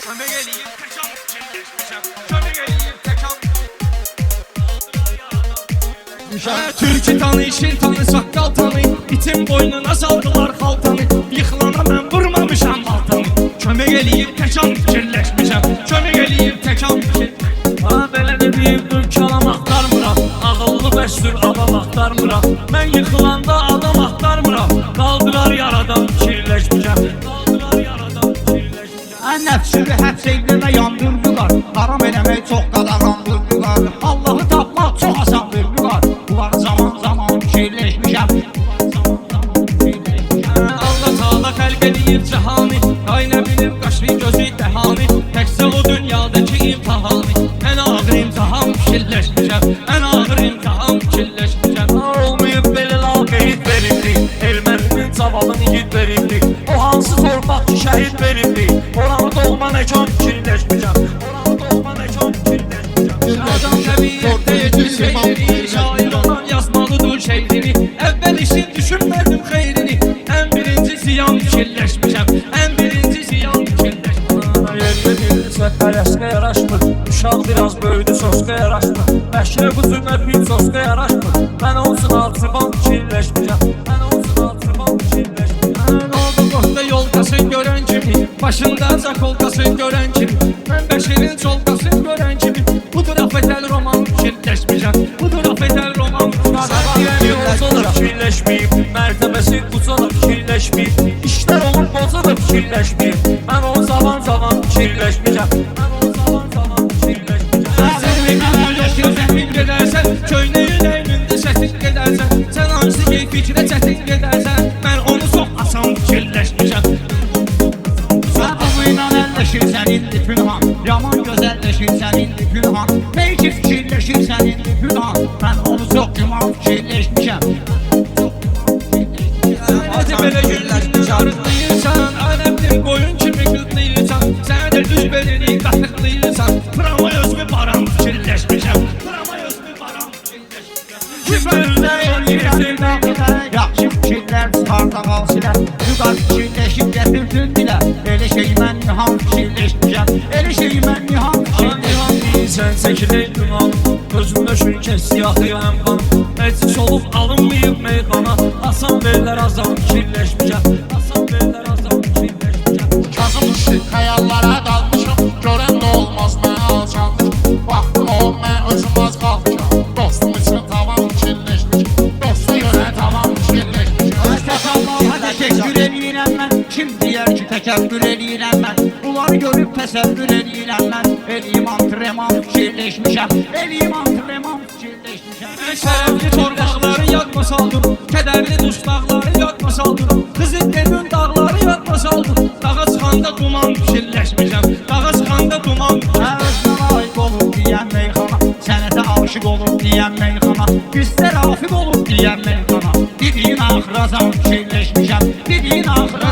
Kömək eləyib təkam fikirləşmişəm. Kömək eləyib təkam Türkü tanı, şir tanı, saqqal tanı, itin boynuna saldılar xaltanı. Yıxılana mən vurmamışam baltanı. Kömək eləyib təkam fikirləşmişəm. Kömək eləyib təkam fikirləşmişəm. Belə dediyimdir kalam axtarmıram. Ağıllı bəşdir adam axtarmıram. Mən yıxılanda adam axtarmıram. Qaldılar yaradan fikirləşmişəm. Qaldılar yaradan fikirləşmişəm. Nəfsini həbs eyləmə yandırdılar. Haram eləmək çox qadağandırdılar. Allahı tapmaq çox asandırdılar. Bunlar zaman fikirləşmişəm. Allah Taala xəlq eləyib cəhanı. Ay nə bilim qaşlı gözü dəhanı. Təkcə o dünyadakı imtihanı. Ən ağır imtihan fikirləşmişəm. Ən ağır imtihan fikirləşmişəm. Olmayıb belə laqeyd verildi. Erməninin cavalını yid verildi. O hansı torpaq ki şəhid verildi. Oranı dolma nəkan fikirləşmişəm. Oranı dolma nəkan fikirləşmişəm. Adam təbiyyətdə yetmiş şeyleri. Şair olan yazmalıdır şeyleri. Əvvəl işin düşünmədim xeyrini. Ən birinci ziyan fikirləşmişəm. Ən birinci ziyan fikirləşmişəm. Yerli dilli səhvələşqə yaraşmır. Uşaq biraz böyüdü soska yaraşmır. Bəşrə bu zümət bir soska yaraşmır. Mən olsun artıban fikirləşmişəm. Mən olsun artıban fikirləşmişəm. Oldu qohda yolqasın görən kimi. Başında zakolqasın görən kimi. Mən Bəşirin çolqasın görən kimi. Budur afətəl roman fikirləşmişəm. Budur afətəl roman fikirləşməyib. Mərtəbəsi ucada fikirləşməyib. İşlər olur bozada fikirləşməyib. Mən o zaman fikirləşmişəm. Mən o zaman fikirləşmişəm. Zəmin gedərsən, köynəyin əynində çətin gedərsən. Sən hansı fikrə çətin gedərsən. Mən onu çox asan fikirləşmişəm. Sabahıyla əlləşirsən indi pünhan. Yaman gözəlləşirsən indi pünhan. Neyki fikirləşirsən indi pünhan. Mən onu çox yaman fikirləşmişəm. Hadi belə günlərdə arıqlayırsan. Aləmdir qoyun kimi qıtlayırsan. Sən də düz belini qatıqlayırsan. Pırama özümü baram fikirləşmişəm. Pırama özümü baram fikirləşmişəm. Küfürlər eləyirsən yaxşı fikirlər çıxarda qalsılər. Yuqar fikirləşib gətirdin dilə. Elə şey mən niham fikirləşmişəm. Elə şey mən niham fikirləşmişəm. Sən çəkilək duman. Gözümdə şünkə siyahı yanqan. Məclis olub alınmayıb meyxana. Asan verlər azam fikirləşmişəm. Asan verlər azam fikirləşmişəm. Kazımışdı xəyallara qalmışam. Görən də olmaz mən alçalmışam. Baxdım o mən özüm az qalmışam. Dostum üçün tamam fikirləşmişim. Dosta görə tamam fikirləşmişim. Hadi təkbür eləyirəm mən. Kim deyər ki təkəbbür eləyirəm mən. Bunları görüb təsəvvür eləyirəm mən. Eləyim antreman fikirləşmişəm. Eləyim antreman fikirləşmişəm. Şərəfli torpaqları yadma saldım. Kədərli duşlaqları yadma saldım. Qızıl dedin dağları yadma saldım. Dağa çıxanda duman fikirləşmişəm. Dağa çıxanda duman Özünə layiq olub deyən meyxana. Sənətə aşıq olub deyən meyxana. Bizdə rafiq olub deyən meyxana. Dediyin axıra zam fikirləşmişəm. Dediyin axıra